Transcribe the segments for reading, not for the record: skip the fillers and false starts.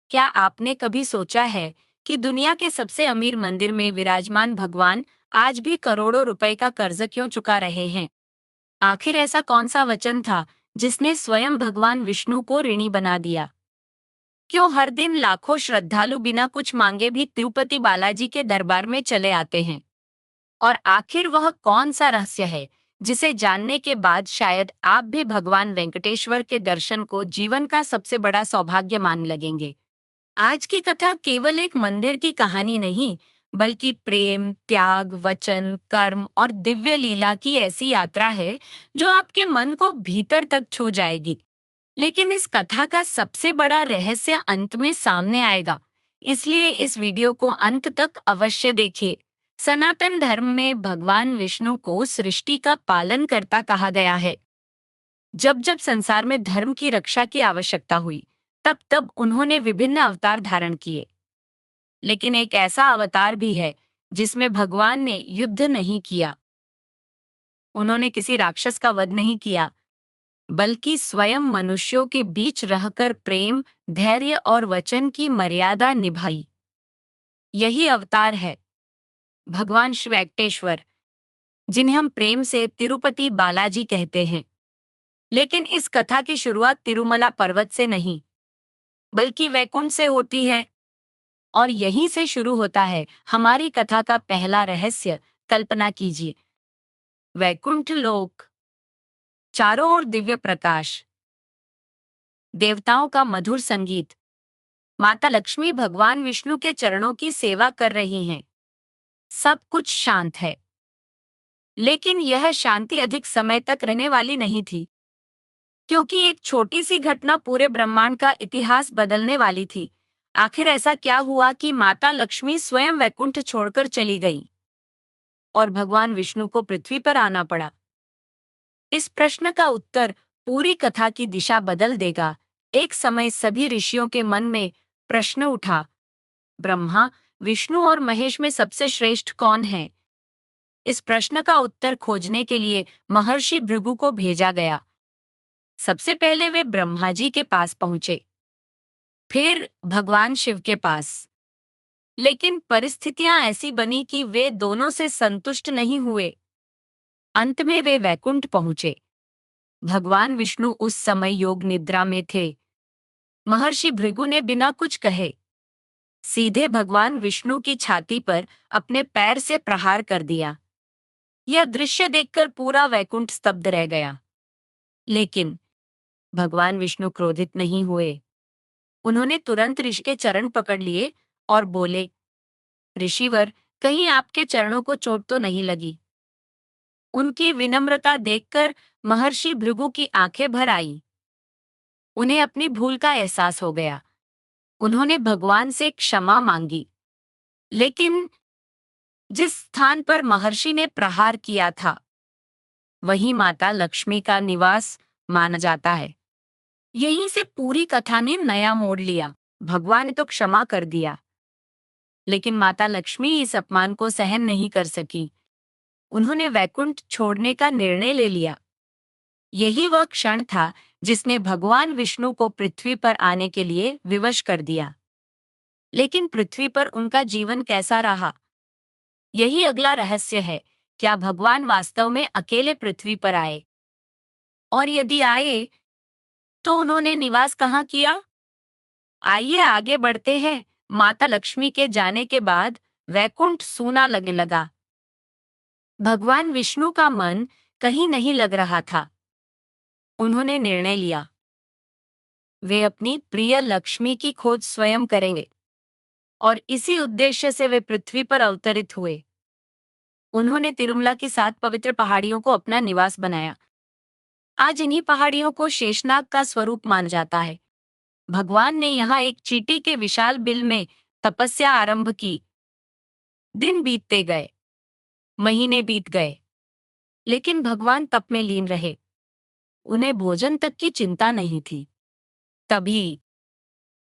क्या आपने कभी सोचा है कि दुनिया के सबसे अमीर मंदिर में विराजमान भगवान आज भी करोड़ों रुपए का कर्ज क्यों चुका रहे हैं? आखिर ऐसा कौन सा वचन था जिसने स्वयं भगवान विष्णु को ऋणी बना दिया? क्यों हर दिन लाखों श्रद्धालु बिना कुछ मांगे भी तिरुपति बालाजी के दरबार में चले आते हैं? और आखिर वह कौन सा रहस्य है जिसे जानने के बाद शायद आप भी भगवान वेंकटेश्वर के दर्शन को जीवन का सबसे बड़ा सौभाग्य मान लगेंगे? आज की कथा केवल एक मंदिर की कहानी नहीं, बल्कि प्रेम, त्याग, वचन, कर्म और दिव्य लीला की ऐसी यात्रा है जो आपके मन को भीतर तक छू जाएगी। लेकिन इस कथा का सबसे बड़ा रहस्य अंत में सामने आएगा, इसलिए इस वीडियो को अंत तक अवश्य देखिए। सनातन धर्म में भगवान विष्णु को सृष्टि का पालन करता कहा गया है। जब जब संसार में धर्म की रक्षा की आवश्यकता हुई, तब तब उन्होंने विभिन्न अवतार धारण किए। लेकिन एक ऐसा अवतार भी है जिसमें भगवान ने युद्ध नहीं किया। उन्होंने किसी राक्षस का वध नहीं किया, बल्कि स्वयं मनुष्यों के बीच रहकर प्रेम, धैर्य और वचन की मर्यादा निभाई। यही अवतार है भगवान श्री वेंकटेश्वर, जिन्हें हम प्रेम से तिरुपति बालाजी कहते हैं। लेकिन इस कथा की शुरुआत तिरुमला पर्वत से नहीं, बल्कि वैकुंठ से होती है। और यहीं से शुरू होता है हमारी कथा का पहला रहस्य। कल्पना कीजिए, वैकुंठ लोक, चारों ओर दिव्य प्रकाश, देवताओं का मधुर संगीत, माता लक्ष्मी भगवान विष्णु के चरणों की सेवा कर रही हैं। सब कुछ शांत है। लेकिन यह शांति अधिक समय तक रहने वाली नहीं थी, क्योंकि एक छोटी सी घटना पूरे ब्रह्मांड का इतिहास बदलने वाली थी। आखिर ऐसा क्या हुआ कि माता लक्ष्मी स्वयं वैकुंठ छोड़कर चली गई और भगवान विष्णु को पृथ्वी पर आना पड़ा? इस प्रश्न का उत्तर पूरी कथा की दिशा बदल देगा। एक समय सभी ऋषियों के मन में प्रश्न उठा, ब्रह्मा, विष्णु और महेश में सबसे श्रेष्ठ कौन है? इस प्रश्न का उत्तर खोजने के लिए महर्षि भृगु को भेजा गया। सबसे पहले वे ब्रह्मा जी के पास पहुंचे, फिर भगवान शिव के पास। लेकिन परिस्थितियां ऐसी बनी कि वे दोनों से संतुष्ट नहीं हुए। अंत में वे वैकुंठ पहुंचे। भगवान विष्णु उस समय योग निद्रा में थे। महर्षि भृगु ने बिना कुछ कहे सीधे भगवान विष्णु की छाती पर अपने पैर से प्रहार कर दिया। यह दृश्य देखकर पूरा वैकुंठ स्तब्ध रह गया। लेकिन भगवान विष्णु क्रोधित नहीं हुए। उन्होंने तुरंत ऋषि के चरण पकड़ लिए और बोले, ऋषिवर, कहीं आपके चरणों को चोट तो नहीं लगी? उनकी विनम्रता देखकर महर्षि भृगु की आंखें भर आई। उन्हें अपनी भूल का एहसास हो गया। उन्होंने भगवान से क्षमा मांगी। लेकिन जिस स्थान पर महर्षि ने प्रहार किया था, वही माता लक्ष्मी का निवास माना जाता है। यहीं से पूरी कथा ने नया मोड़ लिया। भगवान ने तो क्षमा कर दिया, लेकिन माता लक्ष्मी इस अपमान को सहन नहीं कर सकी। उन्होंने वैकुंठ छोड़ने का निर्णय ले लिया। यही वह क्षण था जिसने भगवान विष्णु को पृथ्वी पर आने के लिए विवश कर दिया। लेकिन पृथ्वी पर उनका जीवन कैसा रहा? यही अगला रहस्य है। क्या भगवान वास्तव में अकेले पृथ्वी पर आए? और यदि आए, तो उन्होंने निवास कहाँ किया? आइए आगे बढ़ते हैं। माता लक्ष्मी के जाने के बाद वैकुंठ सूना लगने लगा। भगवान विष्णु का मन कहीं नहीं लग रहा था। उन्होंने निर्णय लिया, वे अपनी प्रिय लक्ष्मी की खोज स्वयं करेंगे। और इसी उद्देश्य से वे पृथ्वी पर अवतरित हुए। उन्होंने तिरुमला की 7 पवित्र पहाड़ियों को अपना निवास बनाया। आज इन्हीं पहाड़ियों को शेषनाग का स्वरूप माना जाता है। भगवान ने यहाँ एक चींटी के विशाल बिल में तपस्या आरंभ की। दिन बीतते गए, महीने बीत गए, लेकिन भगवान तप में लीन रहे। उन्हें भोजन तक की चिंता नहीं थी। तभी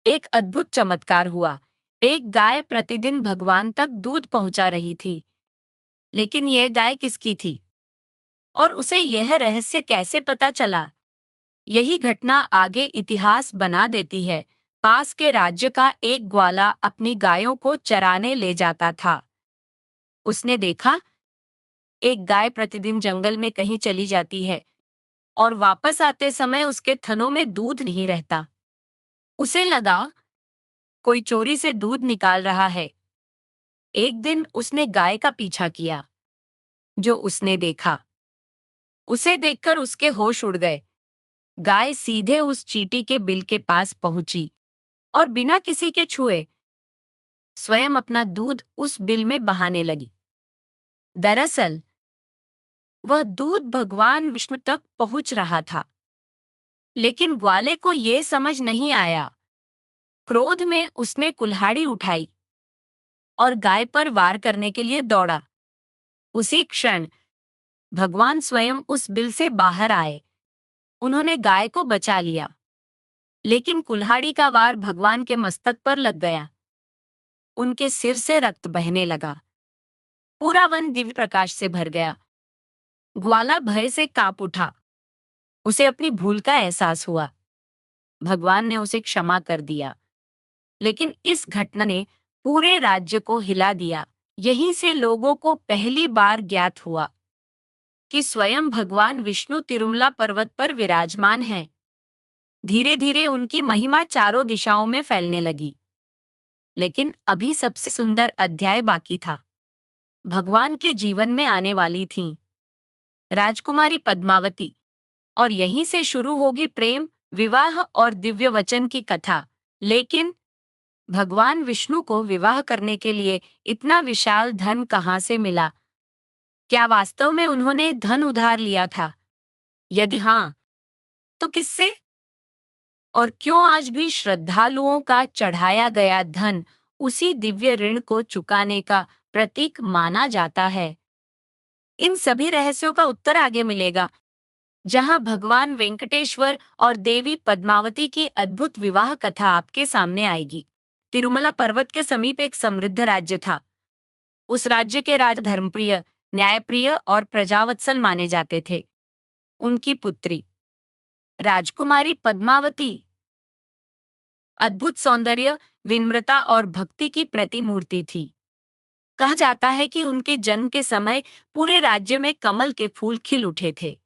एक अद्भुत चमत्कार हुआ। एक गाय प्रतिदिन भगवान तक दूध पहुंचा रही थी। लेकिन यह गाय किसकी थी? और उसे यह रहस्य कैसे पता चला? यही घटना आगे इतिहास बना देती है। पास के राज्य का एक ग्वाला अपनी गायों को चराने ले जाता था। उसने देखा एक गाय प्रतिदिन जंगल में कहीं चली जाती है और वापस आते समय उसके थनों में दूध नहीं रहता। उसे लगा कोई चोरी से दूध निकाल रहा है। एक दिन उसने गाय का पीछा किया। जो उसने देखा, उसे देखकर उसके होश उड़ गए। गाय सीधे उस चींटी के बिल के पास पहुंची और बिना किसी के छुए स्वयं अपना दूध उस बिल में बहाने लगी। दरअसल वह दूध भगवान विष्णु तक पहुंच रहा था, लेकिन ग्वाले को यह समझ नहीं आया। क्रोध में उसने कुल्हाड़ी उठाई और गाय पर वार करने के लिए दौड़ा। उसी क्षण भगवान स्वयं उस बिल से बाहर आए। उन्होंने गाय को बचा लिया, लेकिन कुल्हाड़ी का वार भगवान के मस्तक पर लग गया। उनके सिर से रक्त बहने लगा। पूरा वन दिव्य प्रकाश से भर गया। ग्वाला भय से कांप उठा। उसे अपनी भूल का एहसास हुआ। भगवान ने उसे क्षमा कर दिया, लेकिन इस घटना ने पूरे राज्य को हिला दिया। यहीं से लोगों को पहली बार ज्ञात हुआ कि स्वयं भगवान विष्णु तिरुमला पर्वत पर विराजमान हैं। धीरे धीरे उनकी महिमा चारों दिशाओं में फैलने लगी। लेकिन अभी सबसे सुंदर अध्याय बाकी था। भगवान के जीवन में आने वाली थीं राजकुमारी पद्मावती, और यहीं से शुरू होगी प्रेम, विवाह और दिव्य वचन की कथा। लेकिन भगवान विष्णु को विवाह करने के लिए इतना विशाल धन कहां से मिला? क्या वास्तव में उन्होंने धन उधार लिया था? यदि हाँ, तो किससे? और क्यों आज भी श्रद्धालुओं का चढ़ाया गया धन उसी दिव्य ऋण को चुकाने का प्रतीक माना जाता है? इन सभी रहस्यों का उत्तर आगे मिलेगा, जहां भगवान वेंकटेश्वर और देवी पद्मावती की अद्भुत विवाह कथा आपके सामने आएगी। तिरुमला पर्वत के समीप एक समृद्ध राज्य था। उस राज्य के राजा धर्मप्रिय, न्यायप्रिय और प्रजावत्सल माने जाते थे। उनकी पुत्री राजकुमारी पद्मावती अद्भुत सौंदर्य, विनम्रता और भक्ति की प्रतिमूर्ति थी। कहा जाता है कि उनके जन्म के समय पूरे राज्य में कमल के फूल खिल उठे थे।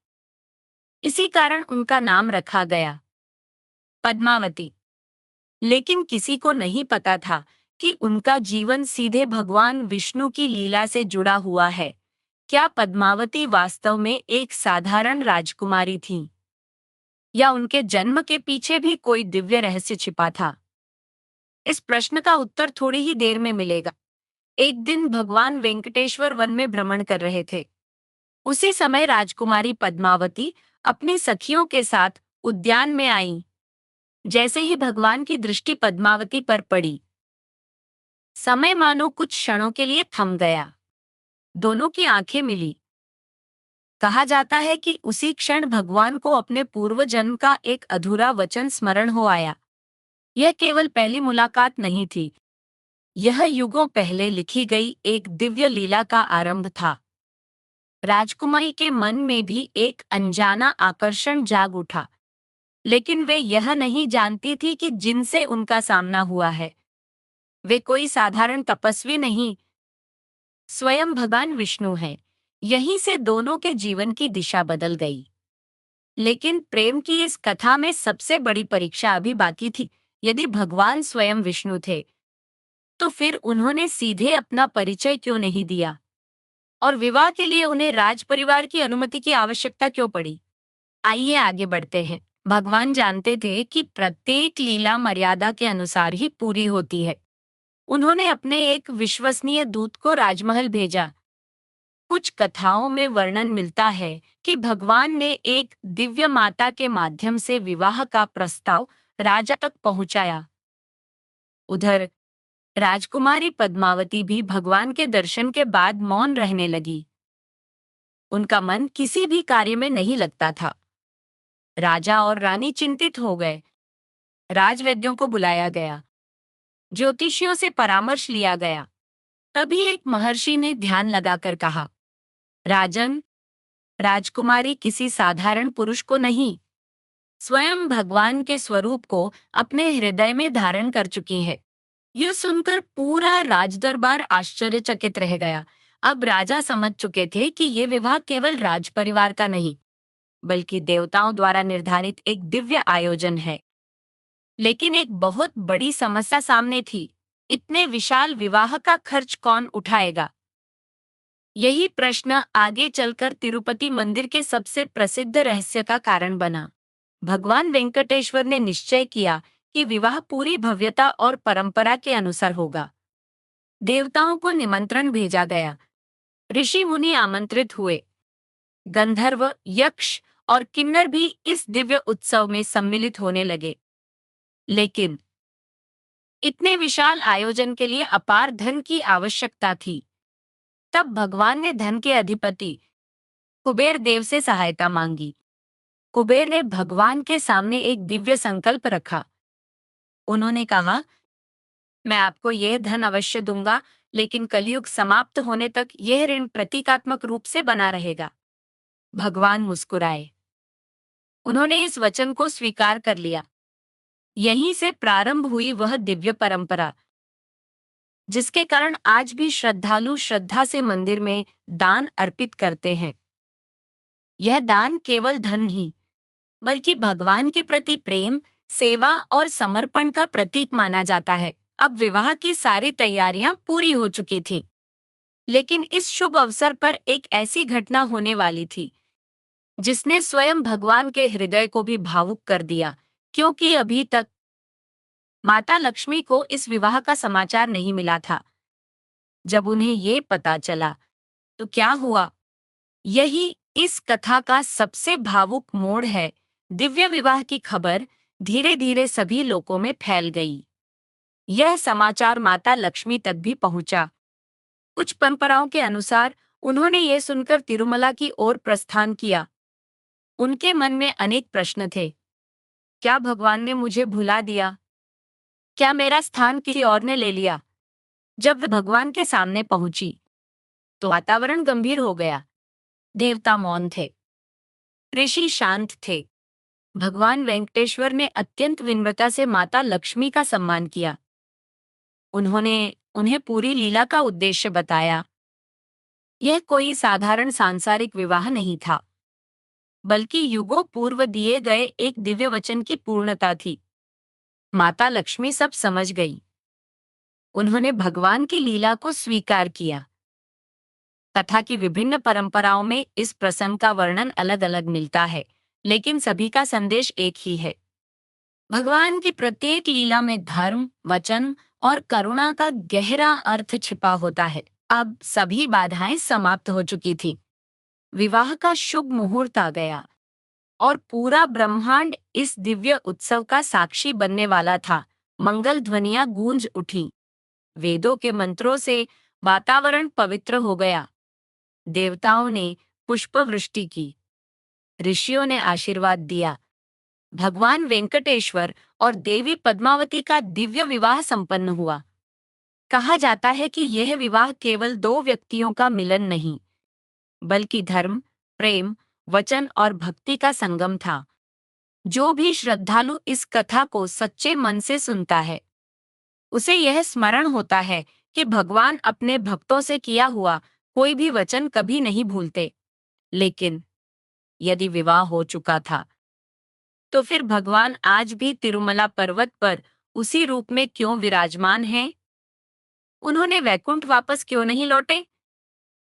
इसी कारण उनका नाम रखा गया पद्मावती। लेकिन किसी को नहीं पता था कि उनका जीवन सीधे भगवान विष्णु की लीला से जुड़ा हुआ है। क्या पद्मावती वास्तव में एक साधारण राजकुमारी थी, या उनके जन्म के पीछे भी कोई दिव्य रहस्य छिपा था? इस प्रश्न का उत्तर थोड़ी ही देर में मिलेगा। एक दिन भगवान वेंकटेश्वर वन में भ्रमण कर रहे थे। उसी समय राजकुमारी पद्मावती अपनी सखियों के साथ उद्यान में आईं। जैसे ही भगवान की दृष्टि पद्मावती पर पड़ी, समय मानो कुछ क्षणों के लिए थम गया। दोनों की आंखें मिली। कहा जाता है कि उसी क्षण भगवान को अपने पूर्व जन्म का एक अधूरा वचन स्मरण हो आया। यह केवल पहली मुलाकात नहीं थी, यह युगों पहले लिखी गई एक दिव्य लीला का आरंभ था। राजकुमारी के मन में भी एक अनजाना आकर्षण जाग उठा, लेकिन वे यह नहीं जानती थी कि जिनसे उनका सामना हुआ है वे कोई साधारण तपस्वी नहीं, स्वयं भगवान विष्णु हैं। यहीं से दोनों के जीवन की दिशा बदल गई। लेकिन प्रेम की इस कथा में सबसे बड़ी परीक्षा अभी बाकी थी। यदि भगवान स्वयं विष्णु थे, तो फिर उन्होंने सीधे अपना परिचय क्यों नहीं दिया? और विवाह के लिए उन्हें राज परिवार की अनुमति की आवश्यकता क्यों पड़ी? आइए आगे बढ़ते हैं। भगवान जानते थे कि प्रत्येक लीला मर्यादा के अनुसार ही पूरी होती है। उन्होंने अपने एक विश्वसनीय दूत को राजमहल भेजा। कुछ कथाओं में वर्णन मिलता है कि भगवान ने एक दिव्य माता के माध्यम से विवाह का प्रस्ताव राजा तक पहुंचाया। उधर राजकुमारी पद्मावती भी भगवान के दर्शन के बाद मौन रहने लगी। उनका मन किसी भी कार्य में नहीं लगता था। राजा और रानी चिंतित हो गए। राजवैद्यों को बुलाया गया, ज्योतिषियों से परामर्श लिया गया। तभी एक महर्षि ने ध्यान लगाकर कहा, राजन, राजकुमारी किसी साधारण पुरुष को नहीं, स्वयं भगवान के स्वरूप को अपने हृदय में धारण कर चुकी है। यह सुनकर पूरा राजदरबार आश्चर्यचकित रह गया। अब राजा समझ चुके थे कि यह विवाह केवल राज परिवार का नहीं, बल्कि देवताओं द्वारा निर्धारित एक दिव्य आयोजन है। लेकिन एक बहुत बड़ी समस्या सामने थी। इतने विशाल विवाह का खर्च कौन उठाएगा? यही प्रश्न आगे चलकर तिरुपति मंदिर के सबसे प्रसिद्ध रहस्य का कारण बना। भगवान वेंकटेश्वर ने निश्चय किया कि विवाह पूरी भव्यता और परंपरा के अनुसार होगा। देवताओं को निमंत्रण भेजा गया। ऋषि मुनि आमंत्रित हुए। गंधर्व, यक्ष और किन्नर भी इस दिव्य उत्सव में सम्मिलित होने लगे। लेकिन इतने विशाल आयोजन के लिए अपार धन की आवश्यकता थी। तब भगवान ने धन के अधिपति कुबेर देव से सहायता मांगी। कुबेर ने भगवान के सामने एक दिव्य संकल्प रखा। उन्होंने कहा, मैं आपको यह धन अवश्य दूंगा, लेकिन कलयुग समाप्त होने तक यह ऋण प्रतीकात्मक रूप से बना रहेगा। भगवान मुस्कुराए। उन्होंने इस वचन को स्वीकार कर लिया। यहीं से प्रारंभ हुई वह दिव्य परंपरा, जिसके कारण आज भी श्रद्धालु श्रद्धा से मंदिर में दान अर्पित करते हैं। यह दान केवल धन नहीं, बल्कि भगवान के प्रति प्रेम, सेवा और समर्पण का प्रतीक माना जाता है। अब विवाह की सारी तैयारियां पूरी हो चुकी थी, लेकिन इस शुभ अवसर पर एक ऐसी घटना होने वाली थी जिसने स्वयं भगवान के हृदय को भी भावुक कर दिया, क्योंकि अभी तक माता लक्ष्मी को इस विवाह का समाचार नहीं मिला था। जब उन्हें ये पता चला तो क्या हुआ, यही इस कथा का सबसे भावुक मोड़ है। दिव्य विवाह की खबर धीरे धीरे सभी लोगों में फैल गई। यह समाचार माता लक्ष्मी तक भी पहुंचा। कुछ परंपराओं के अनुसार उन्होंने ये सुनकर तिरुमला की ओर प्रस्थान किया। उनके मन में अनेक प्रश्न थे। क्या भगवान ने मुझे भुला दिया? क्या मेरा स्थान किसी और ने ले लिया? जब वे भगवान के सामने पहुंची तो वातावरण गंभीर हो गया। देवता मौन थे, ऋषि शांत थे। भगवान वेंकटेश्वर ने अत्यंत विनम्रता से माता लक्ष्मी का सम्मान किया। उन्होंने उन्हें पूरी लीला का उद्देश्य बताया। यह कोई साधारण सांसारिक विवाह नहीं था, बल्कि युगों पूर्व दिए गए एक दिव्य वचन की पूर्णता थी। माता लक्ष्मी सब समझ गई। उन्होंने भगवान की लीला को स्वीकार किया। कथा की विभिन्न परंपराओं में इस प्रसंग का वर्णन अलग अलग मिलता है, लेकिन सभी का संदेश एक ही है। भगवान की प्रत्येक लीला में धर्म, वचन और करुणा का गहरा अर्थ छिपा होता है। अब सभी बाधाएं समाप्त हो चुकी थी। विवाह का शुभ मुहूर्त आ गया और पूरा ब्रह्मांड इस दिव्य उत्सव का साक्षी बनने वाला था। मंगल ध्वनियां गूंज उठी। वेदों के मंत्रों से वातावरण पवित्र हो गया। देवताओं ने पुष्प वृष्टि की। ऋषियों ने आशीर्वाद दिया। भगवान वेंकटेश्वर और देवी पद्मावती का दिव्य विवाह संपन्न हुआ। कहा जाता है कि यह विवाह केवल दो व्यक्तियों का मिलन नहीं, बल्कि धर्म, प्रेम, वचन और भक्ति का संगम था। जो भी श्रद्धालु इस कथा को सच्चे मन से सुनता है, उसे यह स्मरण होता है कि भगवान अपने भक्तों से किया हुआ कोई भी वचन कभी नहीं भूलते। लेकिन यदि विवाह हो चुका था, तो फिर भगवान आज भी तिरुमला पर्वत पर उसी रूप में क्यों विराजमान हैं? उन्होंने वैकुंठ वापस क्यों नहीं लौटे?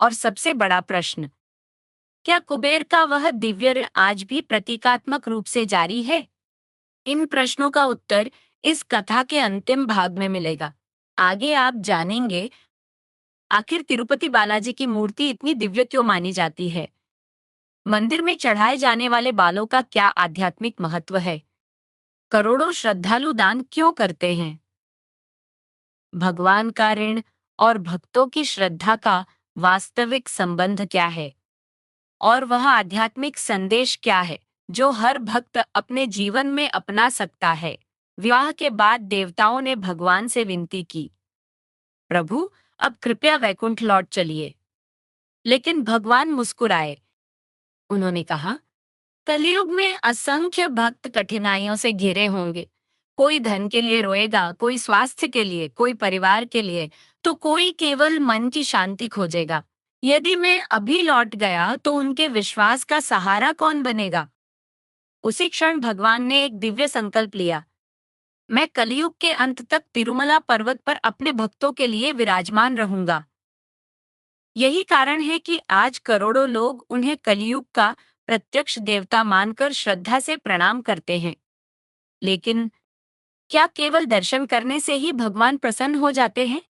और सबसे बड़ा प्रश्न, क्या कुबेर का वह दिव्य ऋण आज भी प्रतीकात्मक रूप से जारी है? इन प्रश्नों का उत्तर इस कथा के अंतिम भाग में मिलेगा। आगे आप जानेंगे आखिर तिरुपति बालाजी की मूर्ति इतनी दिव्य क्यों मानी जाती है? मंदिर में चढ़ाए जाने वाले बालों का क्या आध्यात्मिक महत्व है? करोड़ों श्रद्धालु दान क्यों करते हैं? भगवान का ऋण और भक्तों की श्रद्धा का वास्तविक संबंध क्या है? और वह आध्यात्मिक संदेश क्या है जो हर भक्त अपने जीवन में अपना सकता है? विवाह के बाद देवताओं ने भगवान से विनती की, प्रभु, अब कृपया वैकुंठ लौट चलिए। लेकिन भगवान मुस्कुराए। उन्होंने कहा, कलयुग में असंख्य भक्त कठिनाइयों से घिरे होंगे। कोई धन के लिए रोएगा, कोई स्वास्थ्य के लिए, कोई परिवार के लिए, तो कोई केवल मन की शांति खोजेगा। यदि मैं अभी लौट गया तो उनके विश्वास का सहारा कौन बनेगा? उसी क्षण भगवान ने एक दिव्य संकल्प लिया। मैं कलयुग के अंत तक तिरुमला पर्वत पर अपने भक्तों के लिए विराजमान रहूंगा। यही कारण है कि आज करोड़ों लोग उन्हें कलयुग का प्रत्यक्ष देवता मानकर श्रद्धा से प्रणाम करते हैं। लेकिन क्या केवल दर्शन करने से ही भगवान प्रसन्न हो जाते हैं,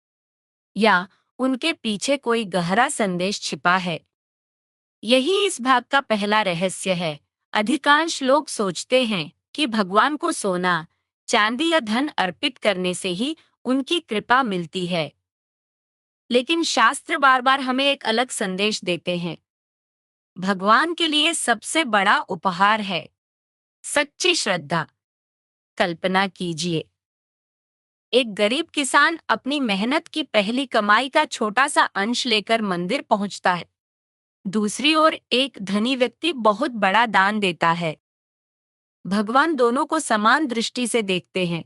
या उनके पीछे कोई गहरा संदेश छिपा है? यही इस भाग का पहला रहस्य है। अधिकांश लोग सोचते हैं कि भगवान को सोना, चांदी या धन अर्पित करने से ही उनकी कृपा मिलती है। लेकिन शास्त्र बार बार हमें एक अलग संदेश देते हैं। भगवान के लिए सबसे बड़ा उपहार है सच्ची श्रद्धा। कल्पना कीजिए, एक गरीब किसान अपनी मेहनत की पहली कमाई का छोटा सा अंश लेकर मंदिर पहुंचता है। दूसरी ओर एक धनी व्यक्ति बहुत बड़ा दान देता है। भगवान दोनों को समान दृष्टि से देखते हैं,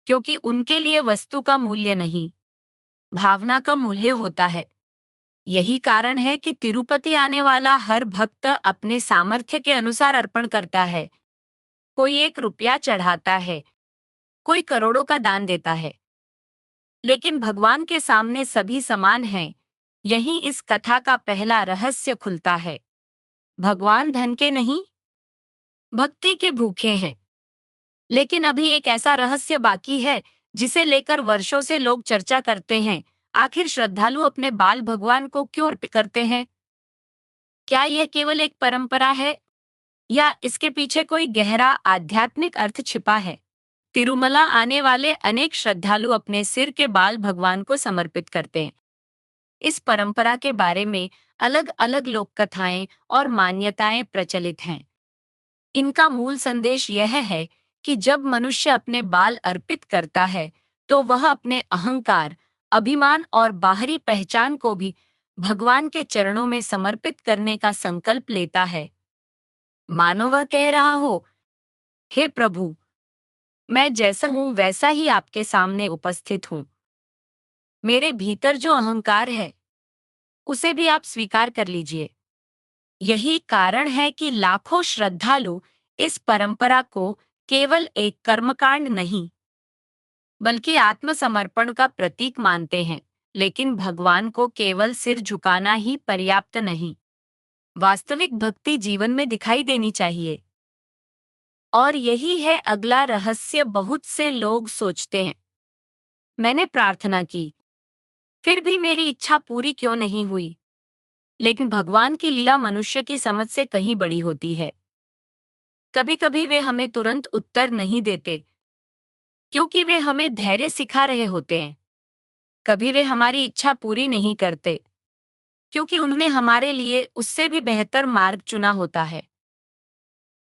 क्योंकि उनके लिए वस्तु का मूल्य नहीं, भावना का मूल्य होता है। यही कारण है कि तिरुपति आने वाला हर भक्त अपने सामर्थ्य के अनुसार अर्पण करता है। कोई 1 रुपया चढ़ाता है, कोई करोड़ों का दान देता है, लेकिन भगवान के सामने सभी समान हैं। यही इस कथा का पहला रहस्य खुलता है। भगवान धन के नहीं, भक्ति के भूखे हैं। लेकिन अभी एक ऐसा रहस्य बाकी है जिसे लेकर वर्षों से लोग चर्चा करते हैं। आखिर श्रद्धालु अपने बाल भगवान को क्यों अर्पित करते हैं? क्या यह केवल एक परंपरा है, या इसके पीछे कोई गहरा आध्यात्मिक अर्थ छिपा है? तिरुमला आने वाले अनेक श्रद्धालु अपने सिर के बाल भगवान को समर्पित करते हैं। इस परंपरा के बारे में अलग अलग लोक कथाएं और मान्यताएं प्रचलित हैं। इनका मूल संदेश यह है कि जब मनुष्य अपने बाल अर्पित करता है तो वह अपने अहंकार, अभिमान और बाहरी पहचान को भी भगवान के चरणों में समर्पित करने का संकल्प लेता है। मानो वह कह रहा हो, हे प्रभु, मैं जैसा हूं वैसा ही आपके सामने उपस्थित हूं। मेरे भीतर जो अहंकार है उसे भी आप स्वीकार कर लीजिए। यही कारण है कि लाखों श्रद्धालु इस परंपरा को केवल एक कर्मकांड नहीं, बल्कि आत्मसमर्पण का प्रतीक मानते हैं। लेकिन भगवान को केवल सिर झुकाना ही पर्याप्त नहीं, वास्तविक भक्ति जीवन में दिखाई देनी चाहिए। और यही है अगला रहस्य। बहुत से लोग सोचते हैं, मैंने प्रार्थना की, फिर भी मेरी इच्छा पूरी क्यों नहीं हुई? लेकिन भगवान की लीला मनुष्य की समझ से कहीं बड़ी होती है। कभी कभी वे हमें तुरंत उत्तर नहीं देते, क्योंकि वे हमें धैर्य सिखा रहे होते हैं। कभी वे हमारी इच्छा पूरी नहीं करते, क्योंकि उन्होंने हमारे लिए उससे भी बेहतर मार्ग चुना होता है।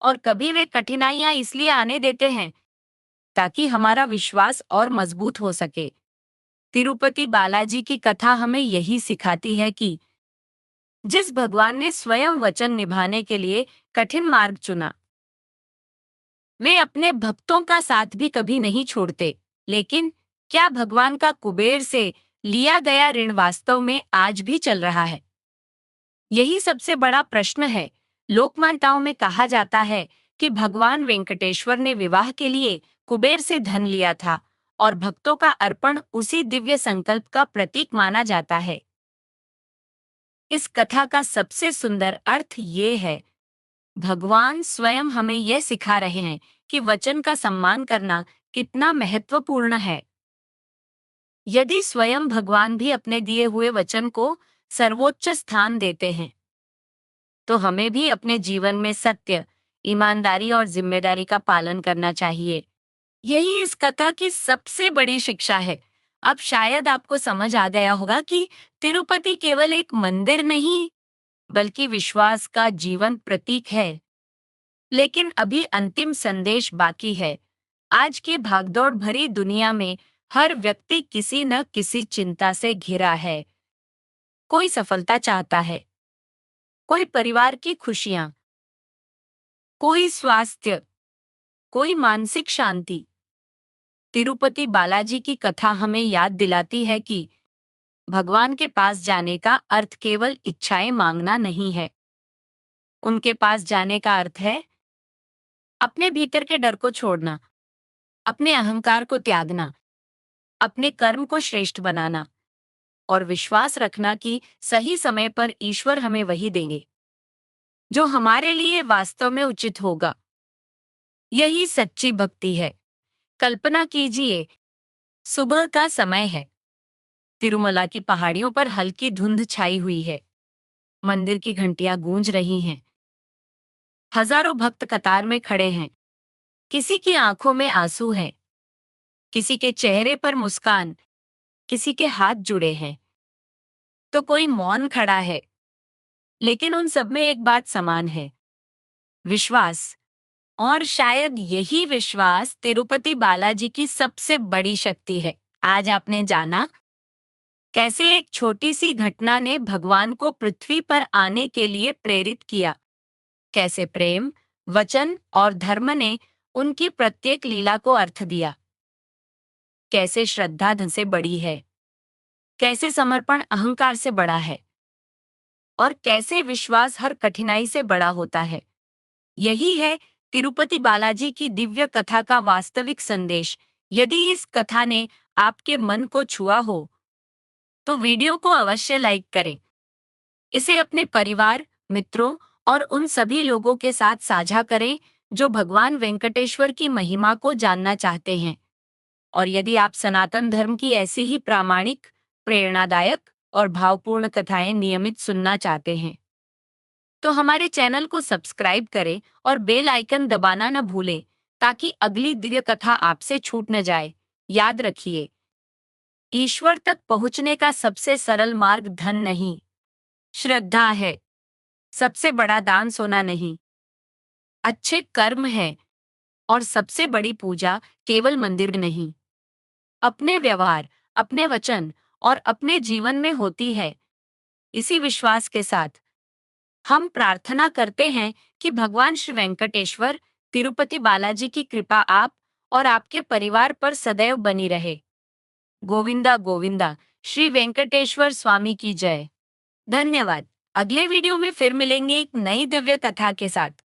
और कभी वे कठिनाइयां इसलिए आने देते हैं ताकि हमारा विश्वास और मजबूत हो सके। तिरुपति बालाजी की कथा हमें यही सिखाती है कि जिस भगवान ने स्वयं वचन निभाने के लिए कठिन मार्ग चुना, वे अपने भक्तों का साथ भी कभी नहीं छोड़ते। लेकिन क्या भगवान का कुबेर से लिया गया ऋण वास्तव में आज भी चल रहा है? यही सबसे बड़ा प्रश्न है। लोकमान्यताओं में कहा जाता है कि भगवान वेंकटेश्वर ने विवाह के लिए कुबेर से धन लिया था, और भक्तों का अर्पण उसी दिव्य संकल्प का प्रतीक माना जाता है। इस कथा का सबसे सुंदर अर्थ ये है, भगवान स्वयं हमें यह सिखा रहे हैं कि वचन का सम्मान करना कितना महत्वपूर्ण है। यदि स्वयं भगवान भी अपने दिए हुए वचन को सर्वोच्च स्थान देते हैं, तो हमें भी अपने जीवन में सत्य, ईमानदारी और जिम्मेदारी का पालन करना चाहिए। यही इस कथा की सबसे बड़ी शिक्षा है। अब शायद आपको समझ आ गया होगा कि तिरुपति केवल एक मंदिर नहीं, बल्कि विश्वास का जीवन प्रतीक है। लेकिन अभी अंतिम संदेश बाकी है। आज की भागदौड़ भरी दुनिया में हर व्यक्ति किसी न किसी चिंता से घिरा है। कोई सफलता चाहता है, कोई परिवार की खुशियां, कोई स्वास्थ्य, कोई मानसिक शांति। तिरुपति बालाजी की कथा हमें याद दिलाती है कि भगवान के पास जाने का अर्थ केवल इच्छाएं मांगना नहीं है। उनके पास जाने का अर्थ है अपने भीतर के डर को छोड़ना, अपने अहंकार को त्यागना, अपने कर्म को श्रेष्ठ बनाना और विश्वास रखना कि सही समय पर ईश्वर हमें वही देंगे जो हमारे लिए वास्तव में उचित होगा। यही सच्ची भक्ति है। कल्पना कीजिए, सुबह का समय है। तिरुमला की पहाड़ियों पर हल्की धुंध छाई हुई है। मंदिर की घंटियां गूंज रही हैं। हजारों भक्त कतार में खड़े हैं। किसी की आंखों में आंसू हैं, किसी के चेहरे पर मुस्कान, किसी के हाथ जुड़े हैं, तो कोई मौन खड़ा है। लेकिन उन सब में एक बात समान है, विश्वास। और शायद यही विश्वास तिरुपति बालाजी की सबसे बड़ी शक्ति है। आज आपने जाना कैसे एक छोटी सी घटना ने भगवान को पृथ्वी पर आने के लिए प्रेरित किया। कैसे प्रेम, वचन और धर्म ने उनकी प्रत्येक लीला को अर्थ दिया। कैसे श्रद्धा धन से बड़ी है, कैसे समर्पण अहंकार से बड़ा है और कैसे विश्वास हर कठिनाई से बड़ा होता है। यही है तिरुपति बालाजी की दिव्य कथा का वास्तविक संदेश। यदि इस कथा ने आपके मन को छुआ हो तो वीडियो को अवश्य लाइक करें। इसे अपने परिवार, मित्रों और उन सभी लोगों के साथ साझा करें जो भगवान वेंकटेश्वर की महिमा को जानना चाहते हैं। और यदि आप सनातन धर्म की ऐसी ही प्रामाणिक, प्रेरणादायक और भावपूर्ण कथाएं नियमित सुनना चाहते हैं तो हमारे चैनल को सब्सक्राइब करें और बेल आइकन दबाना न भूलें ताकि अगली दिव्य कथा आपसे छूट न जाए। याद रखिए, ईश्वर तक पहुंचने का सबसे सरल मार्ग धन नहीं, श्रद्धा है। सबसे बड़ा दान सोना नहीं, अच्छे कर्म है। और सबसे बड़ी पूजा केवल मंदिर नहीं, अपने व्यवहार, अपने वचन और अपने जीवन में होती है। इसी विश्वास के साथ हम प्रार्थना करते हैं कि भगवान श्री वेंकटेश्वर, तिरुपति बालाजी की कृपा आप और आपके परिवार पर सदैव बनी रहे। गोविंदा गोविंदा, श्री वेंकटेश्वर स्वामी की जय। धन्यवाद। अगले वीडियो में फिर मिलेंगे एक नई दिव्य कथा के साथ।